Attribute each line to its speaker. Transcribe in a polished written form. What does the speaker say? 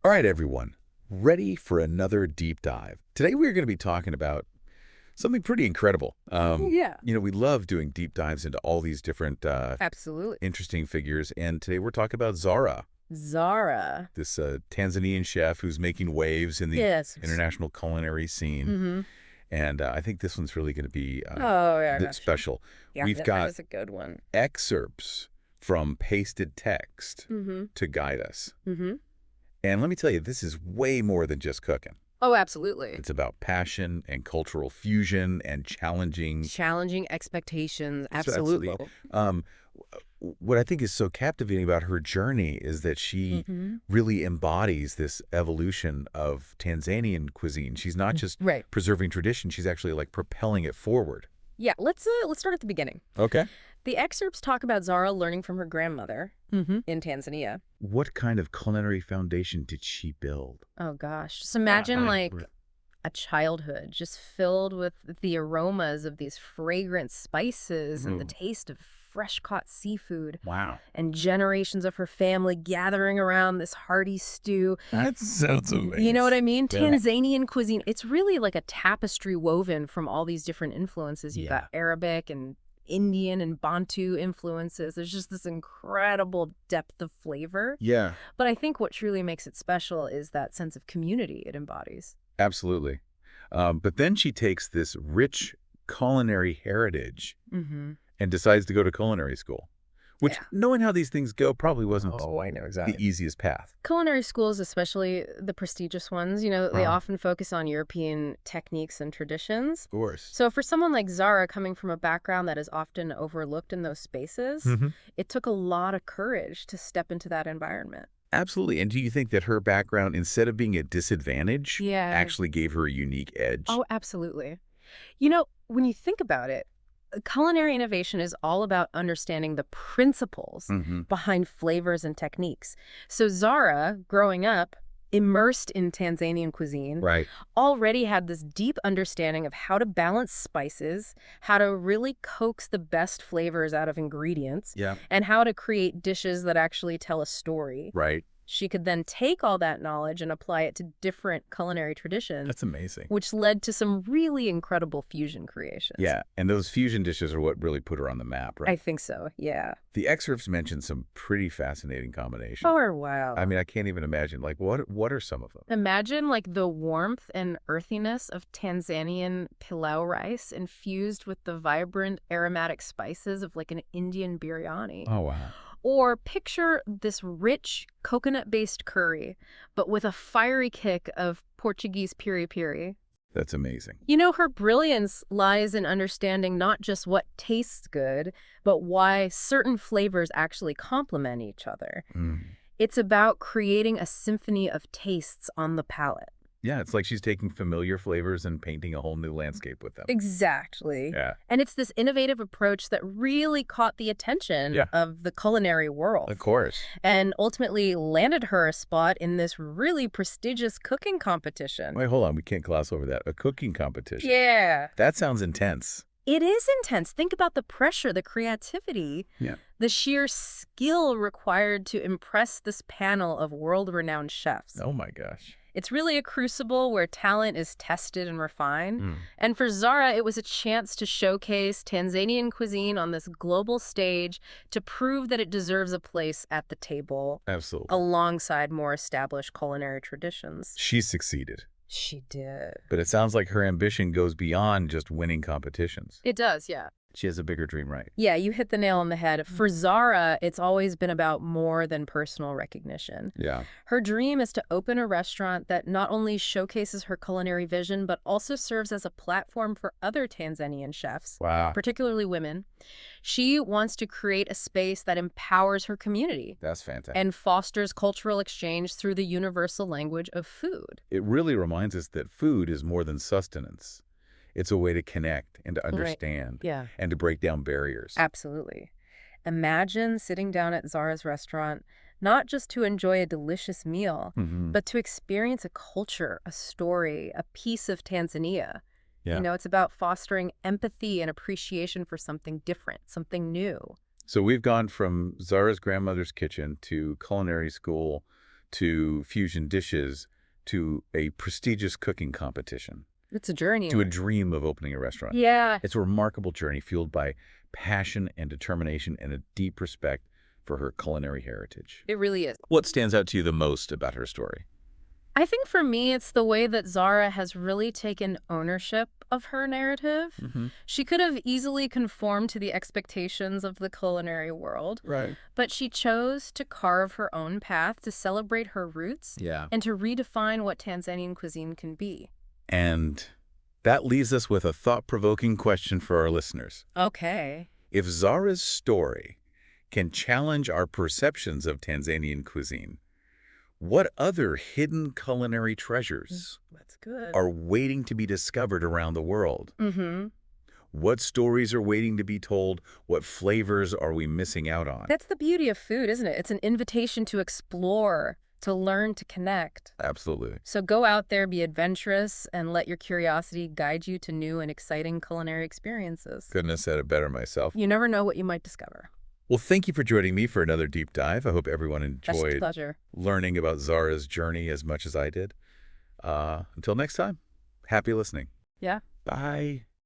Speaker 1: All right, everyone, ready for another deep dive. Today we're going to be talking about something pretty incredible.
Speaker 2: Yeah,
Speaker 1: We love doing deep dives into all these different
Speaker 2: absolutely.
Speaker 1: interesting figures, and today we're talking about Zara,
Speaker 2: Zara.
Speaker 1: this Tanzanian chef who's making waves in the
Speaker 2: Yes.
Speaker 1: international culinary scene.
Speaker 2: Mm-hmm.
Speaker 1: And I think this one's really going to be
Speaker 2: Oh, yeah, gosh.
Speaker 1: special.
Speaker 2: Yeah,
Speaker 1: We've
Speaker 2: that
Speaker 1: got
Speaker 2: is a good one.
Speaker 1: excerpts from pasted text
Speaker 2: Mm-hmm.
Speaker 1: to guide us.
Speaker 2: Mm-hmm.
Speaker 1: And let me tell you, this is way more than just cooking.
Speaker 2: Oh, absolutely.
Speaker 1: It's about passion and cultural fusion and challenging.
Speaker 2: Challenging expectations.
Speaker 1: So absolutely.
Speaker 2: Absolutely.
Speaker 1: Um, what I think is so captivating about her journey is that she
Speaker 2: Mm-hmm.
Speaker 1: really embodies this evolution of Tanzanian cuisine. She's not just
Speaker 2: Right.
Speaker 1: preserving tradition, she's actually like propelling it forward.
Speaker 2: Yeah, let's start at the beginning.
Speaker 1: Okay.
Speaker 2: The excerpts talk about Zara learning from her grandmother in Tanzania.
Speaker 1: What kind of culinary foundation did she build?
Speaker 2: Oh gosh. Just imagine like
Speaker 1: Right.
Speaker 2: a childhood just filled with the aromas of these fragrant spices and the
Speaker 1: Ooh.
Speaker 2: taste of fresh caught seafood.
Speaker 1: Wow.
Speaker 2: And generations of her family gathering around this hearty stew.
Speaker 1: That sounds amazing.
Speaker 2: You know what I mean?
Speaker 1: Yeah.
Speaker 2: Tanzanian cuisine. It's really like a tapestry woven from all these different influences. You've
Speaker 1: Yeah.
Speaker 2: got Arabic and Indian and Bantu influences. There's just this incredible depth of flavor.
Speaker 1: Yeah,
Speaker 2: But I think what truly makes it special is that sense of community it embodies.
Speaker 1: absolutely. But then she takes this rich culinary heritage
Speaker 2: Mm-hmm.
Speaker 1: and decides to go to culinary school, which,
Speaker 2: Yeah.
Speaker 1: knowing how these things go, probably wasn't
Speaker 2: I know
Speaker 1: the easiest path.
Speaker 2: Culinary schools, especially the prestigious ones, they
Speaker 1: Uh-huh.
Speaker 2: often focus on European techniques and traditions.
Speaker 1: Of course.
Speaker 2: So for someone like Zara, coming from a background that is often overlooked in those spaces,
Speaker 1: Mhm.
Speaker 2: it took a lot of courage to step into that environment.
Speaker 1: Absolutely. And do you think that her background, instead of being a disadvantage,
Speaker 2: Yeah.
Speaker 1: actually gave her a unique edge?
Speaker 2: Oh, absolutely. When you think about it, culinary innovation is all about understanding the principles
Speaker 1: Mm-hmm.
Speaker 2: behind flavors and techniques. So Zara, growing up, immersed in Tanzanian cuisine,
Speaker 1: Right.
Speaker 2: already had this deep understanding of how to balance spices, how to really coax the best flavors out of ingredients,
Speaker 1: Yeah.
Speaker 2: and how to create dishes that actually tell a story.
Speaker 1: Right.
Speaker 2: She could then take all that knowledge and apply it to different culinary traditions,
Speaker 1: That's amazing.
Speaker 2: which led to some really incredible fusion creations.
Speaker 1: Yeah. And those fusion dishes are what really put her on the map, right?
Speaker 2: I think so, yeah.
Speaker 1: The excerpts mention some pretty fascinating combinations.
Speaker 2: Oh, wow.
Speaker 1: I mean, I can't even imagine. Like, what are some of them?
Speaker 2: Imagine like the warmth and earthiness of Tanzanian pilau rice infused with the vibrant aromatic spices of like an Indian biryani.
Speaker 1: Oh, wow.
Speaker 2: Or picture this rich coconut-based curry, but with a fiery kick of Portuguese piri-piri.
Speaker 1: That's amazing.
Speaker 2: Her brilliance lies in understanding not just what tastes good, but why certain flavors actually complement each other.
Speaker 1: Mm.
Speaker 2: It's about creating a symphony of tastes on the palate.
Speaker 1: Yeah, it's like she's taking familiar flavors and painting a whole new landscape with them.
Speaker 2: Exactly.
Speaker 1: Yeah.
Speaker 2: And it's this innovative approach that really caught the attention
Speaker 1: Yeah.
Speaker 2: of the culinary world.
Speaker 1: Of course.
Speaker 2: And ultimately landed her a spot in this really prestigious cooking competition.
Speaker 1: Wait, hold on. We can't gloss over that. A cooking competition.
Speaker 2: Yeah.
Speaker 1: That sounds intense.
Speaker 2: It is intense. Think about the pressure, the creativity,
Speaker 1: Yeah.
Speaker 2: the sheer skill required to impress this panel of world-renowned chefs.
Speaker 1: Oh, my gosh.
Speaker 2: It's really a crucible where talent is tested and refined.
Speaker 1: Mm.
Speaker 2: And for Zara, it was a chance to showcase Tanzanian cuisine on this global stage to prove that it deserves a place at the table
Speaker 1: Absolutely.
Speaker 2: alongside more established culinary traditions.
Speaker 1: She succeeded.
Speaker 2: She did.
Speaker 1: But it sounds like her ambition goes beyond just winning competitions.
Speaker 2: It does, yeah.
Speaker 1: She has a bigger dream, right?
Speaker 2: Yeah, you hit the nail on the head. For Zara, it's always been about more than personal recognition.
Speaker 1: Yeah.
Speaker 2: Her dream is to open a restaurant that not only showcases her culinary vision, but also serves as a platform for other Tanzanian chefs,
Speaker 1: Wow.
Speaker 2: particularly women. She wants to create a space that empowers her community
Speaker 1: That's fantastic.
Speaker 2: and fosters cultural exchange through the universal language of food.
Speaker 1: It really reminds us that food is more than sustenance. It's a way to connect and to understand
Speaker 2: Yeah.
Speaker 1: and to break down barriers.
Speaker 2: Absolutely. Imagine sitting down at Zara's restaurant, not just to enjoy a delicious meal,
Speaker 1: Mhm.
Speaker 2: but to experience a culture, a story, a piece of Tanzania.
Speaker 1: Yeah.
Speaker 2: It's about fostering empathy and appreciation for something different, something new.
Speaker 1: So we've gone from Zara's grandmother's kitchen to culinary school to fusion dishes to a prestigious cooking competition
Speaker 2: It's a journey.
Speaker 1: to a dream of opening a restaurant.
Speaker 2: Yeah.
Speaker 1: It's a remarkable journey fueled by passion and determination and a deep respect for her culinary heritage.
Speaker 2: It really is.
Speaker 1: What stands out to you the most about her story?
Speaker 2: I think for me, it's the way that Zara has really taken ownership of her narrative. She could have easily conformed to the expectations of the culinary world,
Speaker 1: Right.
Speaker 2: but she chose to carve her own path to celebrate her roots
Speaker 1: Yeah.
Speaker 2: and to redefine what Tanzanian cuisine can be.
Speaker 1: And that leaves us with a thought-provoking question for our listeners.
Speaker 2: Okay.
Speaker 1: If Zara's story can challenge our perceptions of Tanzanian cuisine, what other hidden culinary treasures
Speaker 2: That's good.
Speaker 1: are waiting to be discovered around the world?
Speaker 2: Mm-hmm.
Speaker 1: What stories are waiting to be told? What flavors are we missing out on?
Speaker 2: That's the beauty of food, isn't it? It's an invitation to explore, to learn, to connect.
Speaker 1: Absolutely.
Speaker 2: So go out there, be adventurous, and let your curiosity guide you to new and exciting culinary experiences.
Speaker 1: Couldn't have said it better myself.
Speaker 2: You never know what you might discover.
Speaker 1: Well, thank you for joining me for another deep dive. I hope everyone
Speaker 2: That's a
Speaker 1: enjoyed
Speaker 2: pleasure.
Speaker 1: learning about Zara's journey as much as I did. Until next time, happy listening.
Speaker 2: Yeah.
Speaker 1: Bye.